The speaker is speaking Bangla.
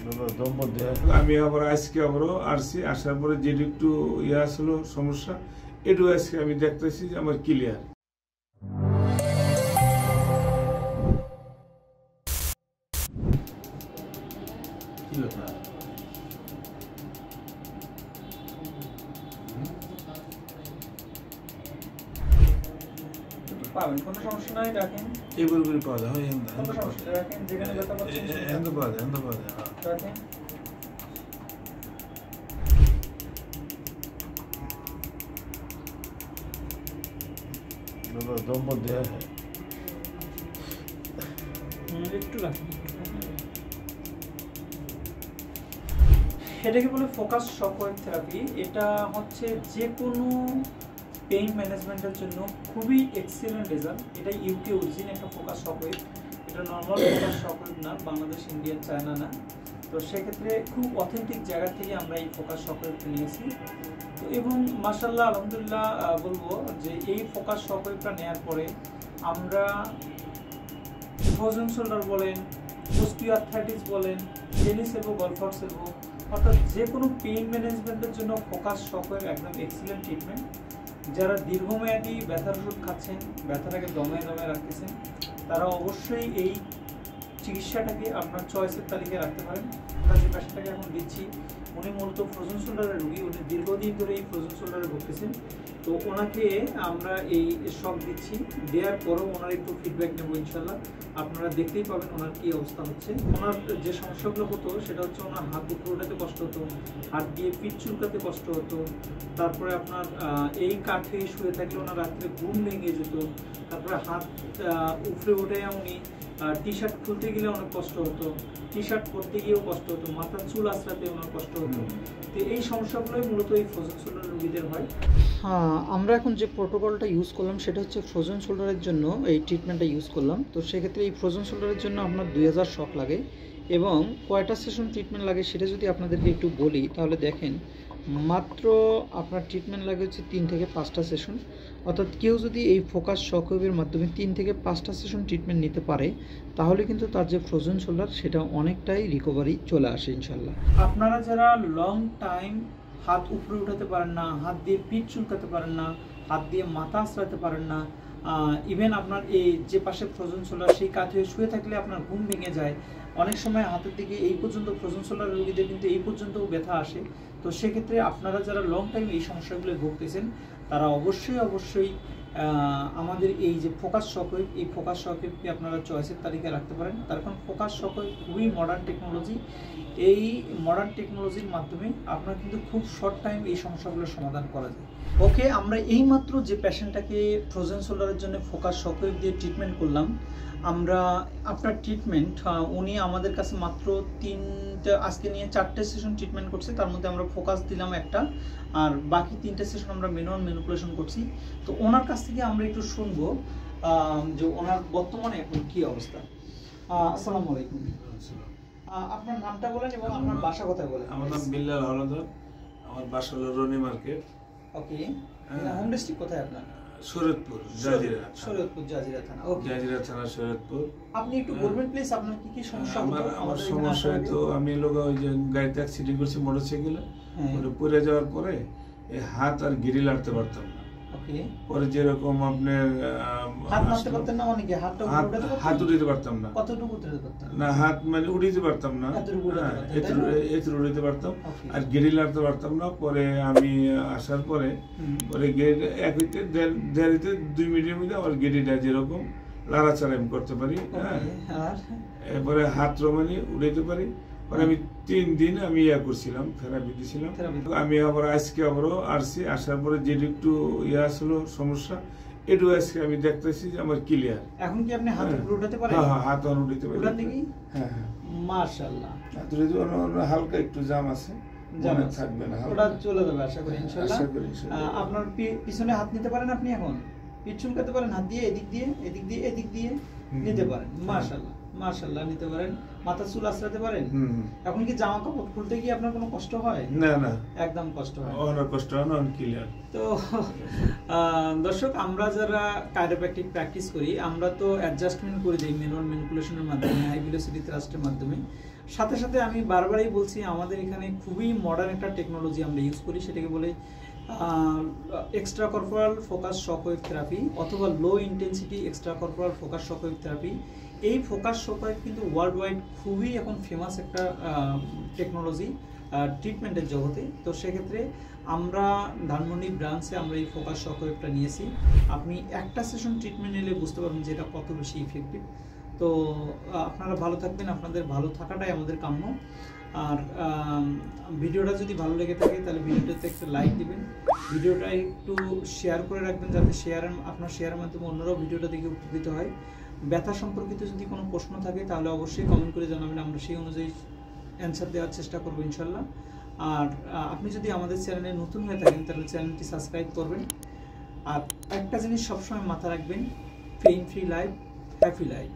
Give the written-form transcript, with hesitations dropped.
আমি আবার আজকে আবারও আসছি, আসার পরে যেটা একটু আসলো সমস্যা, এটু আজকে আমি দেখতেছি যে আমার ক্লিয়ার। কি ব্যাপার? পাবেন, কোনো সমস্যা নাই, রাখেন। এগুলো পাওয়া যায়, কোনো সমস্যা নেই, রাখেন। যেখানে ব্যথা পাচ্ছেন পাওয়া যায়, রাখেন। একটু রাখেন। এটাকে বলে ফোকাস শকওয়েভ থেরাপি। এটা হচ্ছে যে কোনো পেইন ম্যানেজমেন্টের জন্য খুবই এক্সিলেন্ট রেজাল্ট। এটা ইউকে অরিজিন একটা ফোকাস শকওয়েভ। এটা নর্মাল ফোকাস শকওয়েভ না, বাংলাদেশ, ইন্ডিয়া, চায়না না। তো সেক্ষেত্রে খুব অথেন্টিক জায়গা থেকে আমরা এই ফোকাস শকওয়েভটা নিয়েছি। তো এবং মাশাআল্লাহ আলহামদুলিল্লাহ বলবো যে এই ফোকাস শকওয়েভটা নেওয়ার পরে আমরা ফ্রোজেন শোল্ডার বলেন, অস্টিওআর্থ্রাইটিস বলেন, টেনিস এলবো, গলফার্স এলবো, অর্থাৎ যে কোনো পেইন ম্যানেজমেন্টের জন্য ফোকাস শকওয়েভ একদম এক্সিলেন্ট ট্রিটমেন্ট। যারা দীর্ঘমেয়াদী ব্যথার ওষুধ খাচ্ছেন, ব্যথাটাকে দমে রাখতেছেন, তারা অবশ্যই এই চিকিৎসাটাকে আপনার চয়েসের তালিকায় রাখতে পারেন। আমরা যে পেশেন্টটাকে এখন দিচ্ছি, উনি মূলত ফ্রোজেন শোল্ডারের রোগী। উনি দীর্ঘদিন ধরে এই ফ্রোজেন শোল্ডারে ভুগতেছেন। তো ওনাকে আমরা এই শক দিচ্ছি, দেওয়ার পরেও ওনার একটু ফিডব্যাক নেবো ইনশাল্লাহ। আপনারা দেখতেই পাবেন ওনার কী অবস্থা হচ্ছে। ওনার যে সমস্যাগুলো হতো সেটা হচ্ছে ওনার হাত উপরে ওঠাতে কষ্ট হতো, হাত দিয়ে পিঠ চুলকাতে কষ্ট হতো, তারপরে আপনার এই কাঠে শুয়ে থাকলে ওনার রাত্রে ঘুম ভেঙে যেত, তারপরে হাত উপরে উঠে উনি টি শার্ট খুলতে গেলে অনেক কষ্ট হতো, টি শার্ট পরতে গিয়েও কষ্ট হতো, মাথার চুল আঁচড়াতে ওনার কষ্ট হতো। তো এই সমস্যাগুলোই মূলত এই ফ্রোজেন শোল্ডার রোগীদের হয়। হ্যাঁ, আমরা এখন যে প্রোটোকলটা ইউজ করলাম সেটা হচ্ছে ফ্রোজেন শোল্ডারের জন্য এই ট্রিটমেন্টটা ইউজ করলাম। তো সেক্ষেত্রে এই ফ্রোজেন শোল্ডারের জন্য আপনার 2000 শক লাগে এবং কয়টা সেশন ট্রিটমেন্ট লাগে সেটা যদি আপনাদেরকে একটু বলি, তাহলে দেখেন মাত্র আপনার ট্রিটমেন্ট লাগে হচ্ছে 3 থেকে 5টা সেশন। অর্থাৎ কেউ যদি এই ফোকাস শকওয়েভের মাধ্যমে 3 থেকে 5টা সেশন ট্রিটমেন্ট নিতে পারে, তাহলে কিন্তু তার যে ফ্রোজেন শোল্ডার সেটা অনেকটাই রিকভারি চলে আসে ইনশাল্লাহ। আপনারা যারা লং টাইম হাত উপরে উঠাতে পারেন না, হাত দিয়ে পিঠ চুলকাতে পারেন না, হাত দিয়ে মাথা আঁচড়াতে পারেন না, ইভেন আপনার এই যে পাশে ফ্রোজেন শোল্ডার সেই কাঁধে শুয়ে থাকলে আপনার ঘুম ভেঙে যায়, অনেক সময় হাতের দিকে এই পর্যন্ত ফ্রোজেন শোল্ডার রোগীদের কিন্তু এই পর্যন্তও ব্যথা আসে। তো সেক্ষেত্রে আপনারা যারা লং টাইম এই সমস্যাগুলো ভুগতেছেন, তারা অবশ্যই আমাদের এই যে ফোকাস শকওয়েভ, এই ফোকাস শকওয়েভকে আপনারা চয়েসের তালিকায় রাখতে পারেন। তার কারণ ফোকাস শকওয়েভ খুবই মডার্ন টেকনোলজি। এই মডার্ন টেকনোলজির মাধ্যমে আপনার কিন্তু খুব শর্ট টাইম এই সমস্যাগুলোর সমাধান করা যায়। ওকে, আমরা এইমাত্র যে পেশেন্টটাকে ফ্রোজেন শোল্ডারের জন্য ফোকাস শকওয়েভ দিয়ে ট্রিটমেন্ট করলাম, আমরা আপনার ট্রিটমেন্ট উনি আমাদের কাছে মাত্র 3টা, আজকে নিয়ে 4টে সেশন ট্রিটমেন্ট করছে। তার মধ্যে আমরা ফোকাস দিলাম একটা, আর বাকি 3টে সেশন আমরা ম্যানুয়াল ম্যানিপুলেশন করছি। তো ওনার কাছ থেকে আমরা একটু শুনবো যে ওনার বর্তমানে এখন কি অবস্থা। আসসালামু আলাইকুম। আপনার নামটা বলেন এবং আপনার বাসা কোথায় বলেন। আমার নাম বিল্লাল হলদর, আমার বাসা হলো রনি মার্কেট। ওকে, হোম ডিস্ট্রিক্ট কোথায় আপনার? শরীয়তপুর, জাজিরা। শরীয়তপুর, জাজিরা থানা। ওকে, জাজিরা থানা, শরীয়তপুর। আপনি একটু বলবেন প্লিজ আপনার কি কি সমস্যা হতো? আমার সমস্যা তো আমি লোক ওই যে গাড়িতে অ্যাক্সিডেন্ট করছি মোটরসাইকেলে, পড়ে যাওয়ার পরে এই হাত আর গিরি লাড়তে পারতাম না। ওকে, পরে যেরকম আপনার হাত নাড়তে পারতেন না, অনেকে হাত উঠাতে পারতাম না। কতটুকু উঠাতে পারতেন না? হাত মানে উঠাতে পারতাম না, এতটুকু উঠাতে পারতাম, আর গিরি লাড়তে পারতাম না। পরে আমি আসার পরে গিরি এক হইতে 2 মিনিটের মধ্যে আমার গিরিটা যেরকম লাড়াচাড়া আমি করতে পারি। এরপরে হাত রমানি উঠাইতে পারি। পরে আমি 3 দিন আমি করছিলাম, থেরাপি দিয়েছিলাম। আমি আবার আজকে আবারও আসছি, আসার পরে যেটা একটু আসলো সমস্যা, এটু আজকে আমি দেখতেছি যে আমার ক্লিয়ার। এখন কি আপনি হাত উঠাতে পারেন? হ্যাঁ, হাত উঠাতে পারি। হ্যাঁ, মাশাআল্লাহ। হালকা একটু জাম আছে, জামে থাকবে না, ওটা চলে যাবে আশা করি ইনশাআল্লাহ। আপনার পিছনে হাত নিতে পারেন আপনি এখন? পিঠ চুলকাতে পারেন হাত দিয়ে, এদিক দিয়ে নিতে পারেন। মাশাআল্লাহ। মাশাআল্লাহ নিতে পারেন। মাথা চুল আঁচড়াতে পারেন? এখন কি জামা কাপড় খুলতে কি আপনার কোনো কষ্ট হয়? না না, একদম কষ্ট হয় না। অনেক কষ্ট হয় না, অনেক ক্লিয়ার। তো দর্শক, আমরা যারা কাইরোপ্র্যাকটিক প্র্যাকটিস করি, আমরা তো অ্যাডজাস্টমেন্ট করে দিই ম্যানুয়াল ম্যানিপুলেশনের মাধ্যমে, হাই ভেলোসিটি থ্রাস্টের মাধ্যমে। সাথে সাথে আমি বারবারই বলছি, আমাদের এখানে খুবই মডার্ন একটা টেকনোলজি আমরা ইউজ করি, সেটাকে বলে extracorporeal focus shockwave therapy অথবা low intensity extracorporeal focus shockwave therapy. এই ফোকাস শকওয়েভ কিন্তু ওয়ার্ল্ড ওয়াইড খুবই এখন ফেমাস একটা টেকনোলজি ট্রিটমেন্টের জগতে। তো সেক্ষেত্রে আমরা ধানমন্ডি ব্রাঞ্চে আমরা এই ফোকাস শকওয়েভটা নিয়েছি। আপনি একটা সেশন ট্রিটমেন্ট নিলে বুঝতে পারবেন যে এটা কত বেশি ইফেক্টিভ। তো আপনারা ভালো থাকবেন, আপনাদের ভালো থাকাটাই আমাদের কাম্য। আর ভিডিওটা যদি ভালো লেগে থাকে তাহলে ভিডিওটাতে একটা লাইক দিবেন, ভিডিওটা একটু শেয়ার করে রাখবেন, যাতে আপনার শেয়ারের মাধ্যমে অন্যরাও ভিডিওটা দেখে উপকৃত হয়। ব্যথা সম্পর্কিত যদি কোনো প্রশ্ন থাকে তাহলে অবশ্যই কমেন্ট করে জানাবেন, আমরা সেই অনুযায়ী অ্যান্সার দেওয়ার চেষ্টা করবো ইনশাল্লাহ। আর আপনি যদি আমাদের চ্যানেলে নতুন হয়ে থাকেন তাহলে চ্যানেলটি সাবস্ক্রাইব করবেন। আর একটা জিনিস সবসময় মাথা রাখবেন, pain free life, happy life.